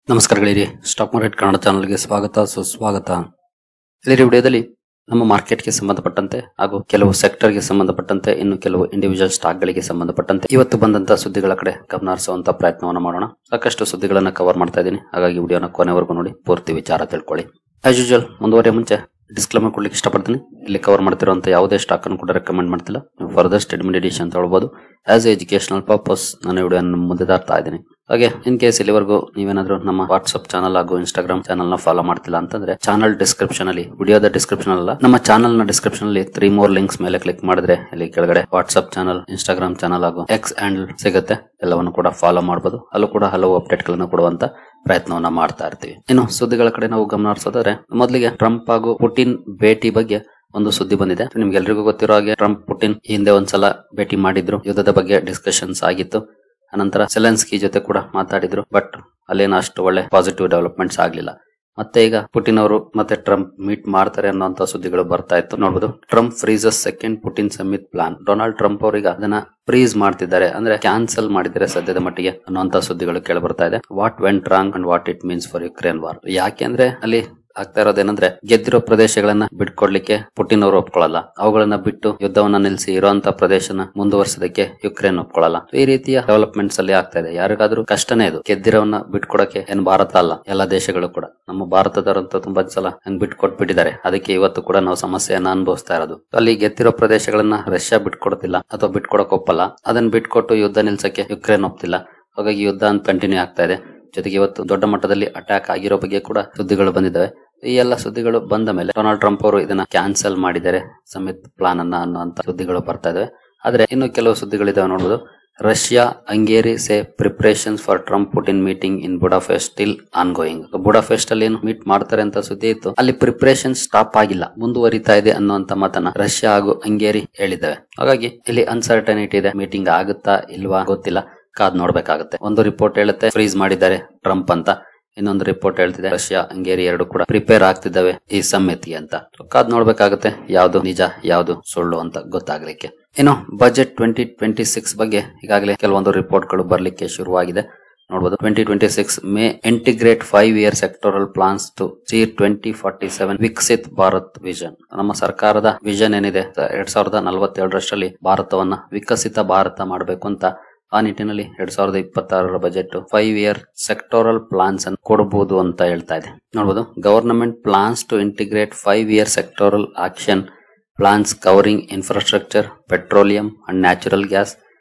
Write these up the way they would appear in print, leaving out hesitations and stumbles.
ನಮಸ್ಕಾರ ಗೆಳೆಯರಿ, stock market Kannada ಚಾನಲ್ಗೆ ಸ್ವಾಗತ ಸುಸ್ವಾಗತ. ಗೆಳೆಯರಿ, ವಿಡಿಯೋದಲ್ಲಿ ನಮ್ಮ ಮಾರ್ಕೆಟ್ಗೆ ಸಂಬಂಧಪಟ್ಟಂತೆ ಹಾಗೂ ಕೆಲವು ಸೆಕ್ಟರ್ಗೆ ಸಂಬಂಧಪಟ್ಟಂತೆ ಇನ್ನು ಕೆಲವು ಇಂಡಿವಿಜುವಲ್ ಸ್ಟಾಕ್ಗಳಿಗೆ ಸಂಬಂಧಪಟ್ಟಂತೆ ಇವತ್ತು ಬಂದಂತಹ ಸುದ್ದಿಗಳ ಕಡೆ ಗಮನ ಹರಿಸುವಂತ ಪ್ರಯತ್ನವನ್ನು ಮಾಡೋಣ. ಸಾಕಷ್ಟು ಸುದ್ದಿಗಳನ್ನ ಕವರ್ ಮಾಡ್ತಾ ಇದ್ದೀನಿ, ಹಾಗಾಗಿ ವಿಡಿಯೋನ ಕೊನೆವರೆಗೂ ನೋಡಿ ಪೂರ್ತಿ ವಿಚಾರ ತಿಳ್ಕೊಳ್ಳಿ. ಆಸ್ ಯೂಶುವಲ್ ಮುಂದುವರಿಯ ಮುಂಚೆ ಡಿಸ್ಕ್ಲೇಮರ್ ಕೊಡ್ಲಿಕ್ಕೆ ಇಷ್ಟಪಡ್ತೀನಿ. ಇಲ್ಲಿ ಕವರ್ ಮಾಡ್ತಿರುವಂತ ಯಾವುದೇ ಸ್ಟಾಕ್ ಅನ್ನು ಕೂಡ ರೆಕಮೆಂಡ್ ಮಾಡ್ತಿಲ್ಲ. ನೀವು ಫರ್ದರ್ ಸ್ಟೇಟ್ಮೆಂಟ್ ಎಡಿಷನ್ ಅಂತ ಹೇಳ್ಬೋದು. ಆಸ್ ಎಜುಕೇಶನಲ್ ಪರ್ಪಸ್ ನಾನು ವಿಡಿಯೋ ಮುಂದೆ ತರ್ತಾ ಇದ್ದೀನಿ. ಹಾಗೆ ಇನ್ ಕೇಸ್ ಇಲ್ಲಿವರೆಗೂ ನೀವೇನಾದ್ರೂ ನಮ್ಮ ವಾಟ್ಸ್ಆಪ್ ಚಾನಲ್ ಹಾಗೂ ಇನ್ಸ್ಟಾಗ್ರಾಮ್ ಚಾನಲ್ ನ ಫಾಲೋ ಮಾಡ್ತಿಲ್ಲ ಅಂತಂದ್ರೆ ಚಾನಲ್ ಡಿಸ್ಕ್ರಿಪ್ಷನ್ ಅಲ್ಲಿ, ವಿಡಿಯೋದ ಡಿಸ್ಕ್ರಿಪ್ಷನ್ ಅಲ್ಲ, ನಮ್ಮ ಚಾನಲ್ ನ ಡಿಸ್ಕ್ರಿಪ್ಷನ್ ಅಲ್ಲಿ 3 more ಲಿಂಕ್ಸ್ ಮೇಲೆ ಕ್ಲಿಕ್ ಮಾಡಿದ್ರೆ ಇಲ್ಲಿ ಕೆಳಗಡೆ ವಾಟ್ಸ್ಆಪ್ ಚಾನಲ್, ಇನ್ಸ್ಟಾಗ್ರಾಮ್ ಚಾನಲ್ ಹಾಗೂ ಎಕ್ಸ್ ಹ್ಯಾಂಡಲ್ ಸಿಗುತ್ತೆ. ಎಲ್ಲವನ್ನು ಕೂಡ ಫಾಲೋ ಮಾಡಬಹುದು. ಅಲ್ಲೂ ಕೂಡ ಹಲವು ಅಪ್ಡೇಟ್ ಗಳನ್ನ ಕೊಡುವಂತ ಪ್ರಯತ್ನವನ್ನ ಮಾಡ್ತಾ ಇರ್ತೀವಿ. ಇನ್ನು ಸುದ್ದಿಗಳ ಕಡೆ ನಾವು ಗಮನ ಹರಿಸೋದಾದ್ರೆ, ಮೊದಲಿಗೆ ಟ್ರಂಪ್ ಹಾಗೂ ಪುಟಿನ್ ಭೇಟಿ ಬಗ್ಗೆ ಒಂದು ಸುದ್ದಿ ಬಂದಿದೆ. ನಿಮ್ಗೆಲ್ರಿಗೂ ಗೊತ್ತಿರೋ ಹಾಗೆ ಟ್ರಂಪ್ ಪುಟಿನ್ ಹಿಂದೆ ಒಂದ್ಸಲ ಭೇಟಿ ಮಾಡಿದ್ರು, ಯುದ್ಧದ ಬಗ್ಗೆ ಡಿಸ್ಕಷನ್ಸ್ ಆಗಿತ್ತು. ಅನಂತರ ಸೆಲೆನ್ಸ್ಕಿ ಜೊತೆ ಕೂಡ ಮಾತಾಡಿದ್ರು, ಬಟ್ ಅಲ್ಲೇನ ಅಷ್ಟು ಒಳ್ಳೆ ಪಾಸಿಟಿವ್ ಡೆವಲಪ್ಮೆಂಟ್ಸ್ ಆಗ್ಲಿಲ್ಲ. ಮತ್ತೆ ಈಗ ಪುಟಿನ್ ಅವರು ಮತ್ತೆ ಟ್ರಂಪ್ ಮೀಟ್ ಮಾಡ್ತಾರೆ ಅನ್ನೋಂತ ಸುದ್ದಿಗಳು ಬರ್ತಾ ಇತ್ತು. ನೋಡಬಹುದು, Trump freezes second Putin summit plan. Donald Trump ಅವರೀಗ ಅದನ್ನ ಫ್ರೀಸ್ ಮಾಡ್ತಿದ್ದಾರೆ, ಅಂದ್ರೆ ಕ್ಯಾನ್ಸಲ್ ಮಾಡಿದ್ದಾರೆ ಸದ್ಯದ ಮಟ್ಟಿಗೆ ಅನ್ನುವಂತ ಸುದ್ದಿಗಳು ಕೇಳಿ ಬರ್ತಾ ಇದೆ. What went wrong and what it means for Ukraine war. ಯಾಕೆಂದ್ರೆ ಅಲ್ಲಿ ಆಗ್ತಾ ಇರೋದೇನಂದ್ರೆ, ಗೆದ್ದಿರೋ ಪ್ರದೇಶಗಳನ್ನ ಬಿಟ್ಕೊಡ್ಲಿಕ್ಕೆ ಪುಟಿನ್ ಅವರು ಒಪ್ಕೊಳ್ಳಲ್ಲ, ಅವುಗಳನ್ನ ಬಿಟ್ಟು ಯುದ್ಧವನ್ನ ನಿಲ್ಲಿಸಿ ಇರುವಂತ ಪ್ರದೇಶನ ಮುಂದುವರಿಸೋದಕ್ಕೆ ಯುಕ್ರೇನ್ ಒಪ್ಕೊಳ್ಳಲ್ಲ. ಈ ರೀತಿಯ ಡೆವಲಪ್ಮೆಂಟ್ಸ್ ಅಲ್ಲಿ ಆಗ್ತಾ ಇದೆ. ಯಾರಿಗಾದ್ರೂ ಕಷ್ಟನೇ ಇದು. ಗೆದ್ದಿರೋವನ್ನ ಬಿಟ್ಕೊಡಕ್ಕೆ ಏನ್ ಭಾರತ ಅಲ್ಲ, ಎಲ್ಲಾ ದೇಶಗಳು ಕೂಡ. ನಮ್ಮ ಭಾರತದವರಂತೂ ತುಂಬಾ ಸಲ ಹಂಗ್ ಬಿಟ್ಕೊಟ್ಬಿಟ್ಟಿದ್ದಾರೆ. ಅದಕ್ಕೆ ಇವತ್ತು ಕೂಡ ನಾವು ಸಮಸ್ಯೆಯನ್ನ ಅನುಭವಿಸ್ತಾ ಇರೋದು. ಅಲ್ಲಿ ಗೆದ್ದಿರೋ ಪ್ರದೇಶಗಳನ್ನ ರಷ್ಯಾ ಬಿಟ್ಕೊಡ್ತಿಲ್ಲ ಅಥವಾ ಬಿಟ್ಕೊಡಕ್ ಒಪ್ಪಲ್ಲ. ಅದನ್ನ ಬಿಟ್ಕೊಟ್ಟು ಯುದ್ಧ ನಿಲ್ಸಕ್ಕೆ ಯುಕ್ರೇನ್ ಒಪ್ತಿಲ್ಲ. ಹಾಗಾಗಿ ಯುದ್ಧ ಅಂತ ಕಂಟಿನ್ಯೂ ಆಗ್ತಾ ಇದೆ. ಜೊತೆಗೆ ಇವತ್ತು ದೊಡ್ಡ ಮಟ್ಟದಲ್ಲಿ ಅಟ್ಯಾಕ್ ಆಗಿರೋ ಬಗ್ಗೆ ಕೂಡ ಸುದ್ದಿಗಳು ಬಂದಿದ್ದಾವೆ. ಈ ಎಲ್ಲ ಸುದ್ದಿಗಳು ಬಂದ ಮೇಲೆ ಡೊನಾಲ್ಡ್ ಟ್ರಂಪ್ ಅವರು ಇದನ್ನ ಕ್ಯಾನ್ಸಲ್ ಮಾಡಿದ್ದಾರೆ, ಸಮಿತ್ ಪ್ಲಾನ್ ಅನ್ನ ಅನ್ನುವಂತ ಸುದ್ದಿಗಳು ಬರ್ತಾ ಇದಾವೆ. ಆದ್ರೆ ಇನ್ನು ಕೆಲವು ಸುದ್ದಿಗಳಿದಾವೆ ನೋಡಬಹುದು. Russia Hungary say preparations for Trump Putin meeting in Budapest still on going. Budapest ಅಲ್ಲಿ ಏನು ಮೀಟ್ ಮಾಡ್ತಾರೆ ಅಂತ ಸುದ್ದಿ ಇತ್ತು, ಅಲ್ಲಿ ಪ್ರಿಪರೇಷನ್ ಸ್ಟಾಪ್ ಆಗಿಲ್ಲ, ಮುಂದುವರಿತಾ ಇದೆ ಅನ್ನುವಂತ ಮಾತನ್ನ ರಷ್ಯಾ ಹಾಗೂ ಹಂಗೇರಿ ಹೇಳಿದ್ದಾವೆ. ಹಾಗಾಗಿ ಇಲ್ಲಿ ಅನ್ಸರ್ಟನಿಟಿ ಇದೆ. ಮೀಟಿಂಗ್ ಆಗುತ್ತಾ ಇಲ್ವಾ ಗೊತ್ತಿಲ್ಲ, ಕಾದ್ ನೋಡ್ಬೇಕಾಗುತ್ತೆ. ಒಂದು ರಿಪೋರ್ಟ್ ಹೇಳುತ್ತೆ ಫ್ರೀಸ್ ಮಾಡಿದ್ದಾರೆ ಟ್ರಂಪ್ ಅಂತ, ಇನ್ನೊಂದು ರಿಪೋರ್ಟ್ ಹೇಳ್ತಿದೆ ರಷ್ಯಾ ಹಂಗೇರಿ ಎರಡು ಕೂಡ ಪ್ರಿಪೇರ್ ಆಗ್ತಿದ್ದಾವೆ ಈ ಸಮಿತಿಗೆ ಅಂತ. ಕಾದ್ ನೋಡ್ಬೇಕಾಗುತ್ತೆ ಯಾವ್ದು ನಿಜ ಯಾವ್ದು ಸುಳ್ಳು ಅಂತ ಗೊತ್ತಾಗ್ಲಿಕ್ಕೆ. ಇನ್ನು ಬಜೆಟ್ 2026 ಬಗ್ಗೆ ಈಗಾಗಲೇ ಕೆಲವೊಂದು ರಿಪೋರ್ಟ್ ಗಳು ಬರ್ಲಿಕ್ಕೆ ಶುರುವಾಗಿದೆ. ನೋಡಬಹುದು, 2026 may integrate 5-year sectoral plans to cheer 2047 Viksit Bharat vision. ನಮ್ಮ ಸರ್ಕಾರದ ವಿಷನ್ ಏನಿದೆ, 2047 ಭಾರತವನ್ನ ವಿಕಸಿತ ಭಾರತ ಮಾಡಬೇಕು ಅಂತ. ಆ ನಿಟ್ಟಿನಲ್ಲಿ 2026 ಬಜೆಟ್ 5-year ಸೆಕ್ಟೋರಲ್ ಪ್ಲಾನ್ಸ್ ಅನ್ನು ಕೊಡಬಹುದು ಅಂತ ಹೇಳ್ತಾ ಇದೆ. ನೋಡಬಹುದು, government plans to integrate 5-year sectoral action plans covering infrastructure, petroleum and natural gas,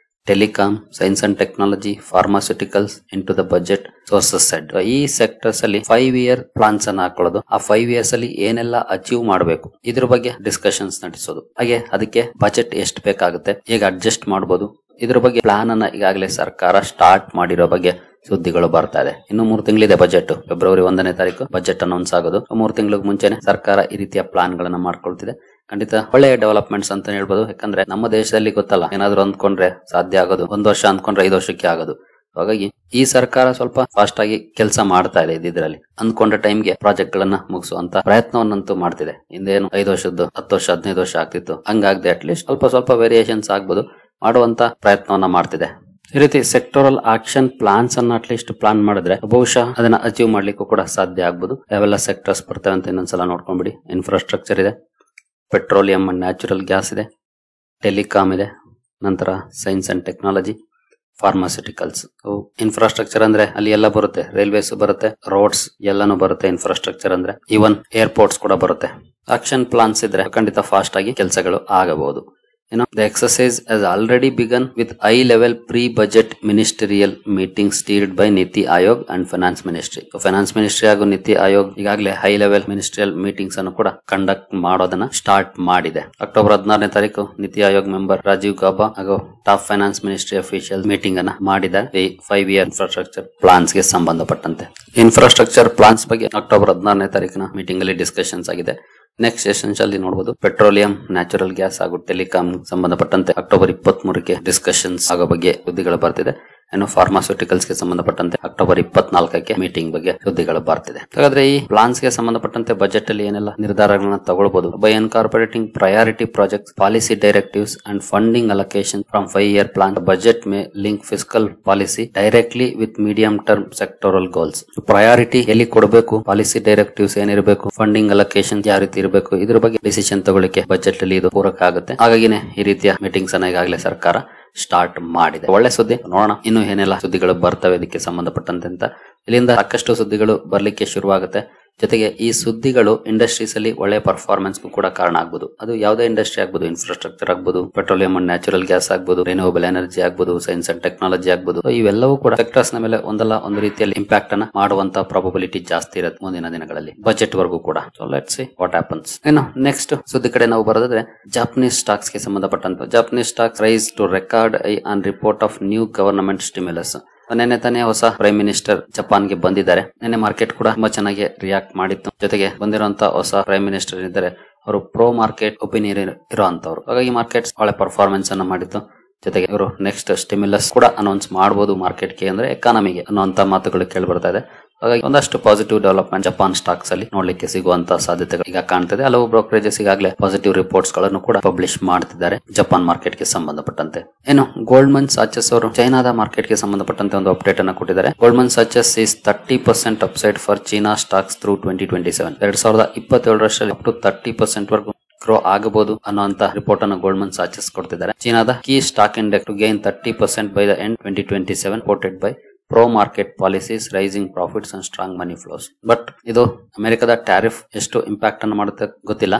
telecom, science and technology, pharmaceuticals into the budget sources set. ಈ ಸೆಕ್ಟರ್ಸ್ ಅಲ್ಲಿ 5-year ಪ್ಲಾನ್ಸ್ ಅನ್ನು ಹಾಕೊಳ್ಳೋದು, ಆ 5 years ಅಲ್ಲಿ ಏನೆಲ್ಲ ಅಚೀವ್ ಮಾಡಬೇಕು ಇದ್ರ ಬಗ್ಗೆ ಡಿಸ್ಕಷನ್ಸ್ ನಡೆಸೋದು. ಹಾಗೆ ಅದಕ್ಕೆ ಬಜೆಟ್ ಎಷ್ಟು ಬೇಕಾಗುತ್ತೆ, ಹೇಗೆ ಅಡ್ಜಸ್ಟ್ ಮಾಡಬಹುದು, ಇದ್ರ ಬಗ್ಗೆ ಪ್ಲಾನ್ ಅನ್ನ ಈಗಾಗಲೇ ಸರ್ಕಾರ ಸ್ಟಾರ್ಟ್ ಮಾಡಿರೋ ಬಗ್ಗೆ ಸುದ್ದಿಗಳು ಬರ್ತಾ ಇದೆ. ಇನ್ನು 3 ತಿಂಗಳಿದೆ ಬಜೆಟ್. ಫೆಬ್ರವರಿ 1ನೇ ತಾರೀಕು ಬಜೆಟ್ ಅನೌನ್ಸ್ ಆಗೋದು. 3 ತಿಂಗಳಿಗೆ ಮುಂಚೆನೆ ಸರ್ಕಾರ ಈ ರೀತಿಯ ಪ್ಲಾನ್ ಗಳನ್ನ ಮಾಡ್ಕೊಳ್ತಿದೆ. ಖಂಡಿತ ಒಳ್ಳೆಯ ಡೆವಲಪ್ಮೆಂಟ್ಸ್ ಅಂತ ಹೇಳ್ಬೋದು. ಯಾಕಂದ್ರೆ ನಮ್ಮ ದೇಶದಲ್ಲಿ ಗೊತ್ತಲ್ಲ, ಏನಾದ್ರು ಅಂದ್ಕೊಂಡ್ರೆ ಸಾಧ್ಯ ಆಗೋದು 1 ವರ್ಷ ಅಂದ್ಕೊಂಡ್ರೆ 5 ವರ್ಷಕ್ಕೆ ಆಗೋದು. ಹಾಗಾಗಿ ಈ ಸರ್ಕಾರ ಸ್ವಲ್ಪ ಫಾಸ್ಟ್ ಆಗಿ ಕೆಲಸ ಮಾಡ್ತಾ ಇದೆ. ಇದ್ರಲ್ಲಿ ಅಂದ್ಕೊಂಡ ಟೈಮ್ಗೆ ಪ್ರಾಜೆಕ್ಟ್ ಗಳನ್ನ ಮುಗಿಸುವಂತ ಪ್ರಯತ್ನವನ್ನಂತೂ ಮಾಡ್ತಿದೆ. ಹಿಂದೇನು 5 ವರ್ಷದ್ದು 10 ವರ್ಷ 15 ವರ್ಷ ಆಗ್ತಿತ್ತು, ಹಂಗಾಗದೆ ಅಟ್ಲೀಸ್ಟ್ ಸ್ವಲ್ಪ ವೇರಿಯೇಷನ್ಸ್ ಆಗ್ಬೋದು, ಮಾಡುವಂತ ಪ್ರಯತ್ನವನ್ನ ಮಾಡ್ತಿದೆ. ಈ ರೀತಿ ಸೆಕ್ಟೋರಲ್ ಆಕ್ಷನ್ ಪ್ಲಾನ್ಸ್ ಅನ್ನ ಅಟ್ಲೀಸ್ಟ್ ಪ್ಲಾನ್ ಮಾಡಿದ್ರೆ ಬಹುಶಃ ಅದನ್ನ ಅಚೀವ್ ಮಾಡ್ಲಿಕ್ಕೂ ಕೂಡ ಸಾಧ್ಯ ಆಗ್ಬೋದು. ಯಾವೆಲ್ಲ ಸೆಕ್ಟರ್ಸ್ ಬರ್ತವೆ ಅಂತ ಇನ್ನೊಂದ್ಸಲ ನೋಡ್ಕೊಂಡ್ಬಿಡಿ. ಇನ್ಫ್ರಾಸ್ಟ್ರಕ್ಚರ್ ಇದೆ, ಪೆಟ್ರೋಲಿಯಂ ಅಂಡ್ ನ್ಯಾಚುರಲ್ ಗ್ಯಾಸ್ ಇದೆ, ಟೆಲಿಕಾಂ ಇದೆ, ನಂತರ science and technology, pharmaceuticals. Infrastructure ಅಂದ್ರೆ ಅಲ್ಲಿ ಎಲ್ಲ ಬರುತ್ತೆ, ರೈಲ್ವೇಸ್ ಬರುತ್ತೆ, ರೋಡ್ಸ್ ಎಲ್ಲಾನು ಬರುತ್ತೆ. ಇನ್ಫ್ರಾಸ್ಟ್ರಕ್ಚರ್ ಅಂದ್ರೆ ಈವನ್ ಏರ್ಪೋರ್ಟ್ಸ್ ಕೂಡ ಬರುತ್ತೆ. ಆಕ್ಷನ್ ಪ್ಲಾನ್ಸ್ ಇದ್ರೆ ಖಂಡಿತ ಫಾಸ್ಟ್ ಆಗಿ ಕೆಲಸಗಳು ಆಗಬಹುದು. The exercise has already begun with high-level pre-budget ministerial meetings steered by Niti Ayog and Finance Ministry. Finance Ministry ಹಾಗೂ Niti Ayog ಈಗಾಗಲೇ high-level ministerial meetings ಅನ್ನು ಕೂಡ ಕಂಡಕ್ಟ್ ಮಾಡೋದನ್ನ ಸ್ಟಾರ್ಟ್ ಮಾಡಿದೆ. ಅಕ್ಟೋಬರ್ 16ನೇ ತಾರೀಕು Niti Ayog member Rajiv Gauba ಹಾಗೂ top finance ministry official meeting ಅನ್ನ ಮಾಡಿದ ಈ 5-year ಇನ್ಫ್ರಾಸ್ಟ್ರಕ್ಚರ್ ಪ್ಲಾನ್ಸ್ ಗೆ ಸಂಬಂಧಪಟ್ಟಂತೆ. ಇನ್ಫ್ರಾಸ್ಟ್ರಕ್ಚರ್ ಪ್ಲಾನ್ಸ್ ಬಗ್ಗೆ ಅಕ್ಟೋಬರ್ 16ನೇ ತಾರೀಕಿನ ಮೀಟಿಂಗ್ ಅಲ್ಲಿ ಡಿಸ್ಕಷನ್ಸ್ ಆಗಿದೆ. ನೆಕ್ಸ್ಟ್ ಎಸೆನ್ಷಿಯಲಿ ನೋಡಬಹುದು, ಪೆಟ್ರೋಲಿಯಂ, ನ್ಯಾಚುರಲ್ ಗ್ಯಾಸ್ ಹಾಗೂ ಟೆಲಿಕಾಂ ಸಂಬಂಧಪಟ್ಟಂತೆ ಅಕ್ಟೋಬರ್ 23ಕ್ಕೆ ಡಿಸ್ಕಷನ್ಸ್ ಆಗೋ ಬಗ್ಗೆ ಸುದ್ದಿಗಳು ಬರ್ತಿದೆ. ಇನ್ನು ಫಾರ್ಮಾಸ್ಯೂಟಿಕಲ್ಸ್ ಗೆ ಸಂಬಂಧಪಟ್ಟಂತೆ ಅಕ್ಟೋಬರ್ 24ಕ್ಕೆ ಮೀಟಿಂಗ್ ಬಗ್ಗೆ ಸುದ್ದಿಗಳು ಬರ್ತಿದೆ. ಹಾಗಾದ್ರೆ ಈ ಪ್ಲಾನ್ಸ್ ಗೆ ಸಂಬಂಧಪಟ್ಟಂತೆ ಬಜೆಟ್ ಅಲ್ಲಿ ಏನೆಲ್ಲ ನಿರ್ಧಾರಗಳನ್ನ ತಗೊಳ್ಬಹುದು, by incorporating priority projects, policy directives and funding allocation from 5-year plan, budget may link fiscal policy directly with medium term sectoral goals. Priority ಎಲ್ಲಿ ಕೊಡಬೇಕು, ಪಾಲಿಸಿ ಡೈರೆಕ್ಟಿವ್ಸ್ ಏನಿರಬೇಕು, ಫಂಡಿಂಗ್ ಅಲೋಕೇಶನ್ ಯಾವ ರೀತಿ ಇರಬೇಕು, ಇದ್ರ ಬಗ್ಗೆ ಡಿಸಿಷನ್ ತಗೊಳ್ಳಿಕ್ಕೆ ಬಜೆಟ್ ಅಲ್ಲಿ ಇದು ಪೂರಕ ಆಗುತ್ತೆ. ಹಾಗಾಗಿನೇ ಈ ರೀತಿಯ ಮೀಟಿಂಗ್ಸ್ ಅನ್ನ ಈಗಾಗಲೇ ಸರ್ಕಾರ ಸ್ಟಾರ್ಟ್ ಮಾಡಿದೆ. ಒಳ್ಳೆ ಸುದ್ದಿ. ನೋಡೋಣ ಇನ್ನು ಏನೆಲ್ಲ ಸುದ್ದಿಗಳು ಬರ್ತವೆ ಇದಕ್ಕೆ ಸಂಬಂಧಪಟ್ಟಂತೆ ಅಂತ. ಇಲ್ಲಿಂದ ಸಾಕಷ್ಟು ಸುದ್ದಿಗಳು ಬರ್ಲಿಕ್ಕೆ ಶುರುವಾಗುತ್ತೆ. ಜೊತೆಗೆ ಈ ಸುದ್ದಿಗಳು ಇಂಡಸ್ಟ್ರೀಸ್ ಅಲ್ಲಿ ಒಳ್ಳೆ ಪರ್ಫಾರ್ಮೆನ್ಸ್ ಕೂಡ ಕಾರಣ ಆಗ್ಬಹುದು. ಅದು ಯಾವುದೇ ಇಂಡಸ್ಟ್ರಿ ಆಗ್ಬಹುದು, ಇನ್ಫ್ರಾಸ್ಟ್ರಕ್ಚರ್ ಆಗ್ಬಹುದು, ಪೆಟ್ರೋಲಿಯಂ ಅಂಡ್ ನ್ಯಾಚುರಲ್ ಗ್ಯಾಸ್ ಆಗ್ಬಹುದು, ರಿನ್ಯೂವಬಲ್ ಎನರ್ಜಿ ಆಗ್ಬಹುದು, ಸೈನ್ಸ್ ಅಂಡ್ ಟೆಕ್ನಾಲಜಿ ಆಗ್ಬಹುದು. ಇವೆಲ್ಲವೂ ಕೂಡ ಸೆಕ್ಟರ್ಸ್ ನ ಮೇಲೆ ಒಂದಲ್ಲ ಒಂದು ರೀತಿಯಲ್ಲಿ ಇಂಪ್ಯಾಕ್ಟ್ ಅನ್ನ ಮಾಡುವಂತ ಪ್ರಾಬಬಿಲಿಟಿ ಜಾಸ್ತಿ ಇರುತ್ತೆ ಮುಂದಿನ ದಿನಗಳಲ್ಲಿ, ಬಜೆಟ್ ವರ್ಗೂ ಕೂಡ. So let's see what happens. ಇನ್ನು ನೆಕ್ಸ್ಟ್ ಸುದ್ದಿ ಕಡೆ ನಾವು ಬರೋದಾದ್ರೆ ಜಾಪನೀಸ್ ಸ್ಟಾಕ್ಸ್ ಗೆ ಸಂಬಂಧಪಟ್ಟಂತ. Japanese stocks rise to record on report of new government stimulus. ನೆನ್ನೆ ತಾನೇ ಹೊಸ ಪ್ರೈಮ್ ಮಿನಿಸ್ಟರ್ ಜಪಾನ್ಗೆ ಬಂದಿದ್ದಾರೆ. ನೆನ್ನೆ ಮಾರ್ಕೆಟ್ ಕೂಡ ತುಂಬಾ ಚೆನ್ನಾಗಿ ರಿಯಾಕ್ಟ್ ಮಾಡಿತ್ತು. ಜೊತೆಗೆ ಬಂದಿರುವಂತ ಹೊಸ ಪ್ರೈಮ್ ಮಿನಿಸ್ಟರ್ ಇದ್ದಾರೆ, ಅವರು ಪ್ರೋ ಮಾರ್ಕೆಟ್ ಒಪಿನಿಯನ್ ಇರುವಂತವ್ರು. ಹಾಗಾಗಿ ಮಾರ್ಕೆಟ್ ಒಳ್ಳೆ ಪರ್ಫಾರ್ಮೆನ್ಸ್ ಅನ್ನ ಮಾಡಿತ್ತು. ಜೊತೆಗೆ ಇವರು ನೆಕ್ಸ್ಟ್ ಸ್ಟಿಮ್ಯುಲಸ್ ಕೂಡ ಅನೌನ್ಸ್ ಮಾಡಬಹುದು ಮಾರ್ಕೆಟ್ಗೆ, ಅಂದ್ರೆ ಎಕಾನಮಿಗೆ ಅನ್ನುವಂತ ಮಾತುಗಳು ಕೇಳಿ ಬರ್ತಾ ಇದೆ. ಹಾಗಾಗಿ ಒಂದಷ್ಟು ಪಾಸಿಟಿವ್ ಡೆವಲಪ್ಮೆಂಟ್ ಜಪಾನ್ ಸ್ಟಾಕ್ಸ್ ಅಲ್ಲಿ ನೋಡ್ಲಿಕ್ಕೆ ಸಿಗುವಂತ ಸಾಧ್ಯತೆಗಳು ಈಗ ಕಾಣ್ತಿದೆ. ಹಲವು ಬ್ರೋಕರೇಜಸ್ ಈಗಾಗಲೇ ಪಾಸಿಟಿವ್ ರಿಪೋರ್ಟ್ಸ್ ಗಳನ್ನು ಕೂಡ ಪಬ್ಲಿಷ್ ಮಾಡ್ತಿದ್ದಾರೆ ಜಪಾನ್ ಮಾರ್ಕೆಟ್ ಗೆ ಸಂಬಂಧಪಟ್ಟಂತೆ. ಏನು ಗೋಲ್ಡ್ಮನ್ ಸಾಚಸ್ ಅವರು ಚೈನಾದ ಮಾರ್ಕೆಟ್ ಗೆ ಸಂಬಂಧಪಟ್ಟಂತೆ ಒಂದು ಅಪ್ಡೇಟ್ ಅನ್ನು ಕೊಟ್ಟಿದ್ದಾರೆ. Goldman Sachs is 30% upside for China stocks through 2027. 2027 up to 30% ವರೆಗೂ ಗ್ರೋ ಆಗಬಹುದು ಅನ್ನುವಂತ ರಿಪೋರ್ಟ್ ಅನ್ನು ಗೋಲ್ಡ್ಮನ್ ಸಾಚಸ್ ಕೊಡ್ತಿದ್ದಾರೆ. ಚೀನಾದ key stock index to gain 30% by the end 2027 reported by pro market policies, rising profits and strong money flows. But ಇದು ಅಮೆರಿಕದ tariff ಎಷ್ಟು impact ಅನ್ನು ಮಾಡುತ್ತೆ ಗೊತ್ತಿಲ್ಲ.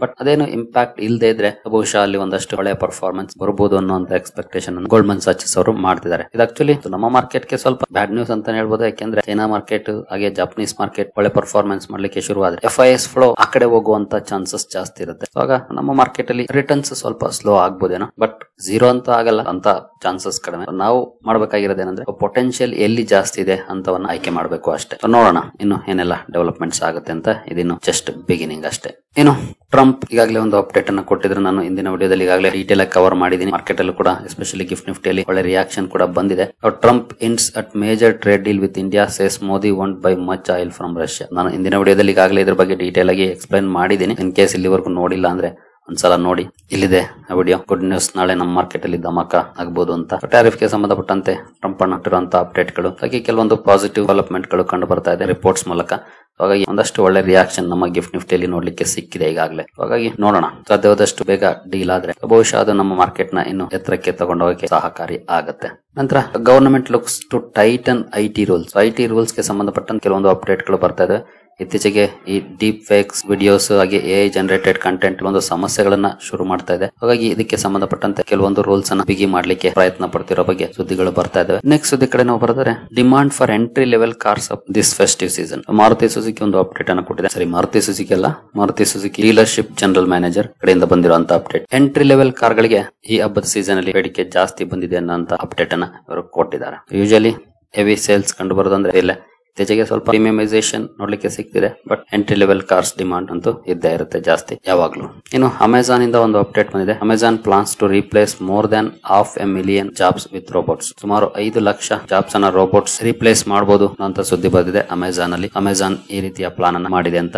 ಬಟ್ ಅದೇನು ಇಂಪ್ಯಾಕ್ಟ್ ಇಲ್ಲದೆ ಇದ್ರೆ ಬಹುಶಃ ಅಲ್ಲಿ ಒಂದಷ್ಟು ಒಳ್ಳೆಯ ಪರ್ಫಾರ್ಮೆನ್ಸ್ ಬರಬಹುದು ಅನ್ನುವಂತ ಎಕ್ಸ್ಪೆಕ್ಟೇಷನ್ ಗೋಲ್ಡ್ಮನ್ ಸಾಚಸ್ ಅವರು ಮಾಡ್ತಿದ್ದಾರೆ. ಇದು ಆಕ್ಚುಲಿ ನಮ್ಮ ಮಾರ್ಕೆಟ್ ಗೆ ಸ್ವಲ್ಪ ಬ್ಯಾಡ್ ನ್ಯೂಸ್ ಅಂತ ಹೇಳ್ಬೋದು. ಯಾಕೆಂದ್ರೆ ಚೈನಾ ಮಾರ್ಕೆಟ್ ಹಾಗೆ ಜಾಪನೀಸ್ ಮಾರ್ಕೆಟ್ ಒಳ್ಳೆ ಪರ್ಫಾರ್ಮೆನ್ಸ್ ಮಾಡ್ಲಿಕ್ಕೆ ಶುರುವಾದ್ರೆ FIS ಫ್ಲೋ ಆ ಕಡೆ ಹೋಗುವಂತ ಚಾನ್ಸಸ್ ಜಾಸ್ತಿ ಇರುತ್ತೆ. ಆಗ ನಮ್ಮ ಮಾರ್ಕೆಟ್ ಅಲ್ಲಿ ರಿಟರ್ನ್ಸ್ ಸ್ವಲ್ಪ ಸ್ಲೋ ಆಗ್ಬೋದೇನೋ, ಬಟ್ ಝೀರೋ ಅಂತ ಆಗಲ್ಲ, ಅಂತ ಚಾನ್ಸಸ್ ಕಡಿಮೆ. ನಾವು ಮಾಡ್ಬೇಕಾಗಿರೋದೇನಂದ್ರೆ ಪೊಟೆನ್ಶಿಯಲ್ ಎಲ್ಲಿ ಜಾಸ್ತಿ ಇದೆ ಅಂತವನ್ನ ಆಯ್ಕೆ ಮಾಡಬೇಕು ಅಷ್ಟೇ. ನೋಡೋಣ ಇನ್ನು ಏನೆಲ್ಲ ಡೆವಲಪ್ಮೆಂಟ್ಸ್ ಆಗುತ್ತೆ ಅಂತ. ಇದಿನ್ನು ಜಸ್ಟ್ ಬಿಗಿನಿಂಗ್ ಅಷ್ಟೇ. ಇನ್ನು ಟ್ರಂಪ್ ಈಗಾಗಲೇ ಒಂದು ಅಪ್ಡೇಟ್ ಅನ್ನು ಕೊಟ್ಟಿದ್ರು. ನಾನು ಇಂದಿನ ವಿಡಿಯೋದಲ್ಲಿ ಈಗಾಗಲೇ ಡೀಟೇಲ್ ಆಗಿ ಕವರ್ ಮಾಡಿದ್ದೀನಿ. ಮಾರ್ಕೆಟ್ ಅಲ್ಲೂ ಕೂಡ ಎಸ್ಪೆಷಲಿ ಗಿಫ್ಟ್ ನಿಫ್ಟಿಯಲ್ಲಿ ಒಳ್ಳೆ ರಿಯಾಕ್ಷನ್ ಕೂಡ ಬಂದಿದೆ. Trump hints at major trade deal with India, says Modi want by much oil from Russia. ನಾನು ಇಂದಿನ ವಿಡಿಯೋದಲ್ಲಿ ಈಗಾಗಲೇ ಇದ್ರ ಬಗ್ಗೆ ಡೀಟೇಲ್ ಆಗಿ ಎಕ್ಸ್ಪ್ಲೈನ್ ಮಾಡಿದ್ದೀನಿ. ಇನ್ ಕೇಸ್ ಇಲ್ಲಿವರೆಗೂ ನೋಡಿಲ್ಲ ಅಂದ್ರೆ ಒಂದ್ಸಲ ನೋಡಿ, ಇಲ್ಲಿದೆ ಆ ವಿಡಿಯೋ. ಗುಡ್ ನ್ಯೂಸ್, ನಾಳೆ ನಮ್ಮ ಮಾರ್ಕೆಟ್ ಅಲ್ಲಿ ಧಮಾಕ ಆಗಬಹುದು ಅಂತ. ಟ್ಯಾರಿಫ್ ಗೆ ಸಂಬಂಧಪಟ್ಟಂತೆ ಟ್ರಂಪ್ ಅಟ್ಟಿರುವಂತಹ ಅಪ್ಡೇಟ್ ಗಳು, ಹಾಗೆ ಕೆಲವೊಂದು ಪಾಸಿಟಿವ್ ಡೆವಲಪ್ಮೆಂಟ್ ಗಳು ಕಂಡು ಬರ್ತಾ ಇದೆ ರಿಪೋರ್ಟ್ಸ್ ಮೂಲಕ. ಹಾಗಾಗಿ ಒಂದಷ್ಟು ಒಳ್ಳೆ ರಿಯಾಕ್ಷನ್ ನಮ್ಮ ಗಿಫ್ಟ್ ನಿಫ್ಟಿಯಲ್ಲಿ ನೋಡ್ಲಿಕ್ಕೆ ಸಿಕ್ಕಿದೆ ಈಗಾಗಲೇ. ಹಾಗಾಗಿ ನೋಡೋಣ, ಸಾಧ್ಯವಾದಷ್ಟು ಬೇಗ ಡೀಲ್ ಆದ್ರೆ ಬಹುಶಃ ಅದು ನಮ್ಮ ಮಾರ್ಕೆಟ್ ನ ಇನ್ನು ಎತ್ತರಕ್ಕೆ ತಗೊಂಡೋಗಕ್ಕೆ ಸಹಕಾರಿ ಆಗುತ್ತೆ. ನಂತರ government looks to tighten IT rules. IT rules ಗೆ ಸಂಬಂಧಪಟ್ಟಂತ ಕೆಲವೊಂದು ಅಪ್ಡೇಟ್ ಗಳು ಬರ್ತಾ ಇದೆ. ಇತ್ತೀಚೆಗೆ ಈ ಡೀಪ್ ಫೇಕ್ಸ್ ವಿಡಿಯೋಸ್ ಹಾಗೆ AI ಜನರೇಟೆಡ್ ಕಂಟೆಂಟ್ ಒಂದು ಸಮಸ್ಯೆಗಳನ್ನ ಶುರು ಮಾಡ್ತಾ ಇದೆ. ಹಾಗಾಗಿ ಇದಕ್ಕೆ ಸಂಬಂಧಪಟ್ಟಂತೆ ಕೆಲವೊಂದು ರೂಲ್ಸ್ ಅನ್ನ ಬಿಗಿ ಮಾಡ್ಲಿಕ್ಕೆ ಪ್ರಯತ್ನ ಪಡ್ತಿರೋ ಬಗ್ಗೆ ಸುದ್ದಿಗಳು ಬರ್ತಾ ಇದಾವೆ. ನೆಕ್ಸ್ಟ್ ಸುದ್ದಿ ಕಡೆ ನಾವು ಬರೆದರೆ demand for entry level cars of this festive season. Maruti Suzuki ಒಂದು ಅಪ್ಡೇಟ್ ಅನ್ನು ಕೊಟ್ಟಿದೆ. ಸರಿ, ಮಾರುತಿ ಸುಜುಕಿ ಅಲ್ಲ, Maruti Suzuki dealership general manager ಕಡೆಯಿಂದ ಬಂದಿರುವಂತಹ ಅಪ್ಡೇಟ್. ಎಂಟ್ರಿ ಲೆವೆಲ್ ಕಾರ್ ಗಳಿಗೆ ಈ ಹಬ್ಬದ ಸೀಸನ್ ಅಲ್ಲಿ ಬೇಡಿಕೆ ಜಾಸ್ತಿ ಬಂದಿದೆ ಅನ್ನೋ ಅಪ್ಡೇಟ್ ಅನ್ನ ಇವರು ಕೊಟ್ಟಿದ್ದಾರೆ. ಯೂಶಲಿ ಹೆವಿ ಸೇಲ್ಸ್ ಕಂಡು ಬರೋದಂದ್ರೆ ಇಲ್ಲ, ಇತ್ತೀಚೆಗೆ ಸ್ವಲ್ಪ ಪ್ರೀಮಿಯಮೈಸೇಷನ್ ನೋಡ್ಲಿಕ್ಕೆ ಸಿಗ್ತಿದೆ. But entry level cars demand ಅಂತೂ ಇದ್ದೇ ಇರುತ್ತೆ ಜಾಸ್ತಿ ಯಾವಾಗ್ಲೂ. ಇನ್ನು ಅಮೆಜಾನ್ ಇಂದ ಒಂದು ಅಪ್ಡೇಟ್ ಬಂದಿದೆ. Amazon plans to replace more than 500,000 jobs with robots. ಸುಮಾರು 5 ಲಕ್ಷ ಜಾಬ್ಸ್ ಅನ್ನ ರೋಬೋಟ್ಸ್ ರೀಪ್ಲೇಸ್ ಮಾಡಬಹುದು ಅಂತ ಸುದ್ದಿ ಬಂದಿದೆ ಅಮೆಜಾನ್ ಅಲ್ಲಿ. ಅಮೆಜಾನ್ ಈ ರೀತಿಯ ಪ್ಲಾನ್ ಅನ್ನ ಮಾಡಿದೆ ಅಂತ.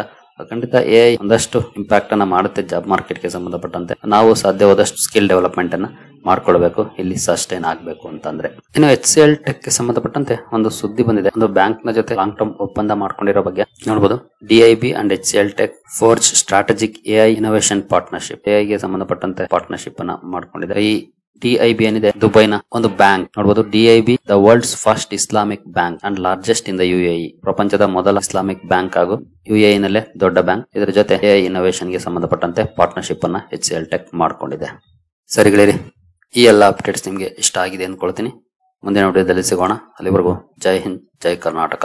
ಖಂಡಿತ AI ಒಂದಷ್ಟು ಇಂಪ್ಯಾಕ್ಟ್ ಅನ್ನ ಮಾಡುತ್ತೆ ಜಾಬ್ ಮಾರ್ಕೆಟ್ ಗೆ ಸಂಬಂಧಪಟ್ಟಂತೆ. ನಾವು ಸಾಧ್ಯವಾದಷ್ಟು ಸ್ಕಿಲ್ ಡೆವಲಪ್ಮೆಂಟ್ ಅನ್ನ ಮಾಡ್ಕೊಳ್ಬೇಕು, ಇಲ್ಲಿ ಸಸ್ಟೈನ್ ಆಗ್ಬೇಕು ಅಂತಂದ್ರೆ. ಇನ್ನು HCL ಟೆಕ್ ಗೆ ಸಂಬಂಧಪಟ್ಟಂತೆ ಒಂದು ಸುದ್ದಿ ಬಂದಿದೆ. ಒಂದು ಬ್ಯಾಂಕ್ ನ ಜೊತೆ ಲಾಂಗ್ ಟರ್ಮ್ ಒಪ್ಪಂದ ಮಾಡ್ಕೊಂಡಿರೋ ಬಗ್ಗೆ ನೋಡಬಹುದು. DIB and HCL tech forge strategic AI innovation partnership. AI ಗೆ ಸಂಬಂಧಪಟ್ಟಂತೆ ಪಾರ್ಟ್ನರ್ಶಿಪ್ ಅನ್ನ ಮಾಡ್ಕೊಂಡಿದೆ. ಈ DIB ಏನಿದೆ ದುಬೈನ ಒಂದು ಬ್ಯಾಂಕ್ ನೋಡಬಹುದು. DIB the world's first Islamic bank and largest in the UAE. ಪ್ರಪಂಚದ ಮೊದಲ ಇಸ್ಲಾಮಿಕ್ ಬ್ಯಾಂಕ್ ಹಾಗೂ UAE ನಲ್ಲೇ ದೊಡ್ಡ ಬ್ಯಾಂಕ್. ಇದರ ಜೊತೆ AI ಇನೋವೇಷನ್ ಗೆ ಸಂಬಂಧಪಟ್ಟಂತೆ ಪಾರ್ಟ್ನರ್ಶಿಪ್ ಅನ್ನ HCL ಟೆಕ್ ಮಾಡ್ಕೊಂಡಿದೆ. ಸರಿಗಳಿರಿ, ಈ ಎಲ್ಲ ಅಪ್ಡೇಟ್ಸ್ ನಿಮ್ಗೆ ಇಷ್ಟ ಆಗಿದೆ ಅಂದ್ಕೊಳ್ತೀನಿ. ಮುಂದಿನ ವಿಡಿಯೋದಲ್ಲಿ ಸಿಗೋಣ. ಅಲ್ಲಿವರೆಗೂ ಜೈ ಹಿಂದ್, ಜೈ ಕರ್ನಾಟಕ.